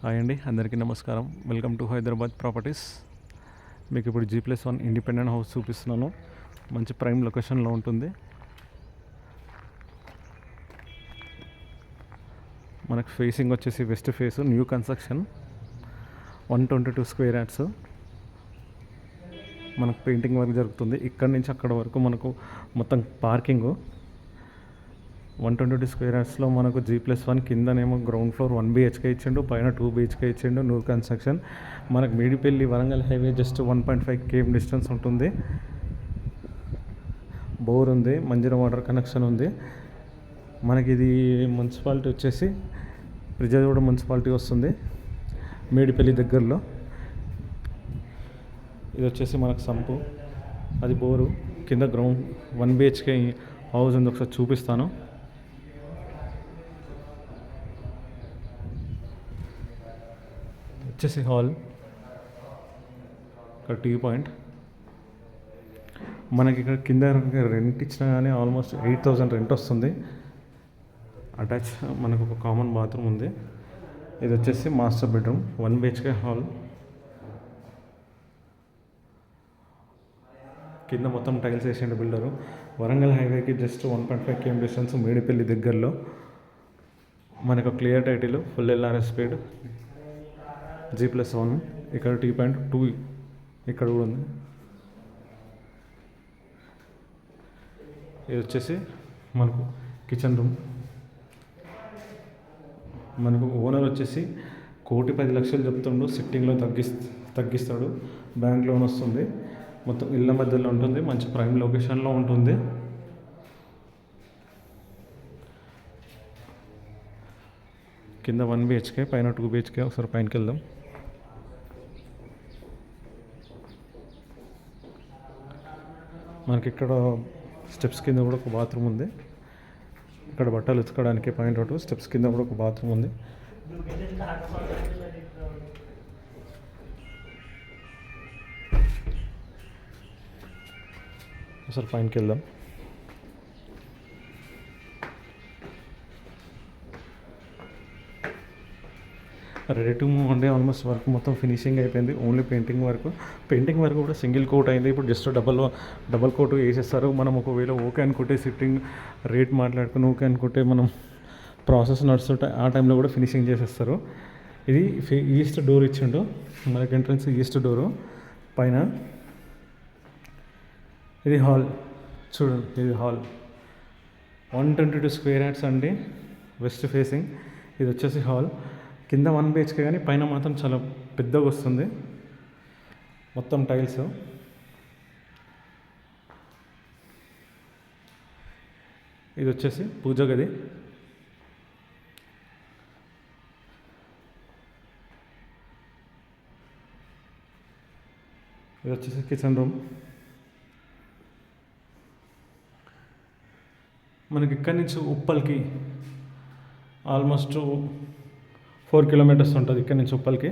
Hi అండి, అందరికీ నమస్కారం. Welcome to Hyderabad properties. మీకు ఇప్పుడు G+1 ఇండిపెండెంట్ హౌస్ చూపిస్తున్నాను. మంచి ప్రైమ్ లొకేషన్లో ఉంటుంది. మనకు ఫేసింగ్ వచ్చేసి west face, new construction, 122 square yards. మనకు పెయింటింగ్ వర్క్ జరుగుతుంది. ఇక్కడి నుంచి అక్కడ వరకు మనకు మొత్తం పార్కింగు. 122 స్క్వేర్ యార్డ్స్లో మనకు G+1 కిందనేమో గ్రౌండ్ ఫ్లోర్ 1 BHK ఇచ్చిండు, పైన 2 BHK ఇచ్చిండు. New construction. మనకు Medipally Warangal highway just 1.5 km distance ఉంటుంది. బోర్ ఉంది, మంజీరా వాటర్ కనెక్షన్ ఉంది. మనకి ఇది మున్సిపాలిటీ వచ్చేసి ప్రిజాగూడ మున్సిపాలిటీ వస్తుంది, మేడిపల్లి దగ్గరలో. ఇది వచ్చేసి మనకు సంపు, అది బోరు. కింద గ్రౌండ్ 1 BHK హౌస్ ఉంది, ఒకసారి చూపిస్తాను. వచ్చేసి హాల్, ఇక్కడ టీ పాయింట్. మనకి ఇక్కడ కింద రెంట్ ఇచ్చినా కానీ ఆల్మోస్ట్ 8,000 రెంట్ వస్తుంది. అటాచ్ మనకు ఒక కామన్ బాత్రూమ్ ఉంది. ఇది వచ్చేసి మాస్టర్ బెడ్రూమ్, 1 BHK హాల్. కింద మొత్తం టైల్స్ వేసిండు బిల్డరు. వరంగల్ హైవేకి జస్ట్ 1.5 km డిస్టెన్స్, మేడిపల్లి దగ్గరలో. మనకు clear title, full LRS speed, G+1. ఇక్కడ టీ పాయింట్ 2 ఇక్కడ కూడా ఉంది. ఇది వచ్చేసి మనకు కిచెన్ రూమ్. మనకు ఓనర్ వచ్చేసి 1,10,00,000 చెప్తుండు, సిట్టింగ్లో తగ్గిస్తాడు. బ్యాంక్ లోన్ వస్తుంది. మొత్తం ఇళ్ళ మధ్యలో ఉంటుంది, మంచి ప్రైమ్ లొకేషన్లో ఉంటుంది. కింద 1 BHK, పైన 2 BHK. ఒకసారి పైనకి వెళ్దాం. మనకి ఇక్కడ స్టెప్స్ కింద కూడా ఒక బాత్రూమ్ ఉంది. ఇక్కడ బట్టలు ఉతకడానికి పాయింట్ అవుట్, స్టెప్స్ కింద కూడా ఒక బాత్రూమ్ ఉంది. ఒకసారి పైనకి వెళ్దాం. రెడీ టు మూవ్ అండి. ఆల్మోస్ట్ వర్క్ మొత్తం ఫినిషింగ్ అయిపోయింది. ఓన్లీ పెయింటింగ్ వర్క్ కూడా సింగిల్ కోట్ అయింది. ఇప్పుడు జస్ట్ డబల్ కోట్ వేసేస్తారు. మనం ఒకవేళ ఓకే అనుకుంటే సిట్టింగ్ రేట్ మాట్లాడుకుని ఓకే అనుకుంటే మనం ప్రాసెస్ నడుస్తుంటే ఆ టైంలో కూడా ఫినిషింగ్ చేసేస్తారు. ఇది ఈస్ట్ డోర్ ఇచ్చిండు మనకి, ఎంట్రన్స్ ఈస్ట్ డోరు. పైన ఇది హాల్ చూడండి, ఇది హాల్ 122 స్క్వేర్ యార్డ్స్ అండి, వెస్ట్ ఫేసింగ్. ఇది వచ్చేసి హాల్. కింద 1 BHK కానీ పైన మాత్రం చాలా పెద్దగా వస్తుంది. మొత్తం టైల్స్. ఇది వచ్చేసి పూజ గది. ఇది వచ్చేసి కిచెన్ రూమ్. మనకి ఇక్కడి నుంచి ఉప్పల్కి ఆల్మోస్ట్ 4 kilometers ఉంటుంది. ఇక్కడి నుంచి ఉప్పల్కి.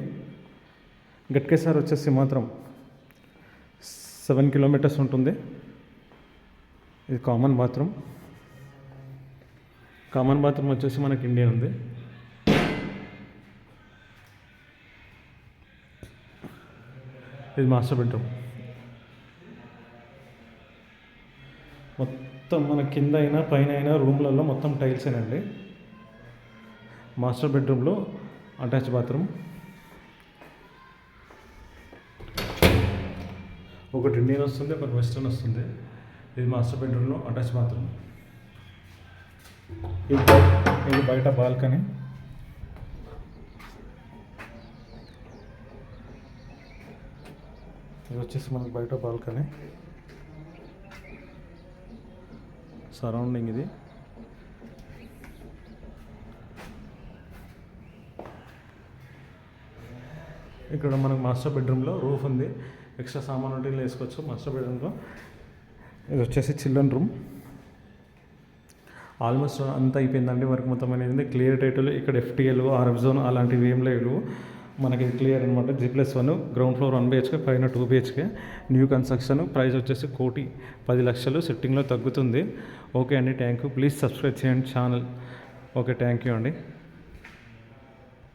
గట్కేసారి వచ్చేసి మాత్రం 7 kilometers ఉంటుంది. ఇది కామన్ బాత్రూమ్ వచ్చేసి మనకి ఇండియన్ ఉంది. ఇది మాస్టర్ బెడ్రూమ్. మొత్తం మన కింద అయినా పైన అయినా రూమ్లలో మొత్తం టైల్సేనండి. మాస్టర్ బెడ్రూమ్లో అటాచ్ బాత్రూమ్, ఒకటి ఇండియన్ వస్తుంది, ఒకటి వెస్టర్న్ వస్తుంది. ఇది మాస్టర్ బెడ్రూమ్లో అటాచ్ బాత్రూమ్. ఇది బయట బాల్కనీ. ఇది వచ్చేసి మనకు బయట బాల్కనీ, సరౌండింగ్ ఇది. ఇక్కడ మనకు మాస్టర్ బెడ్రూమ్లో రూఫ్ ఉంది, ఎక్స్ట్రా సామాన్ ఉంటే వేసుకోవచ్చు మాస్టర్ బెడ్రూమ్లో. ఇది వచ్చేసి చిల్డ్రన్ రూమ్. ఆల్మోస్ట్ అంతా అయిపోయిందండి వర్క్ మొత్తం అనేది. Clear title. ఇక్కడ FTL, RF జోన్ అలాంటివి ఏం లేవు. మనకి క్లియర్ అనమాట. G+1, గ్రౌండ్ ఫ్లోర్ 1 BHK, పైన 2 BHK, న్యూ కన్స్ట్రక్షన్. ప్రైస్ వచ్చేసి 1,10,00,000, సిట్టింగ్లో తగ్గుతుంది. ఓకే అండి, థ్యాంక్ యూ. ప్లీజ్ సబ్స్క్రైబ్ చేయండి ఛానల్. ఓకే, థ్యాంక్ యూ అండి.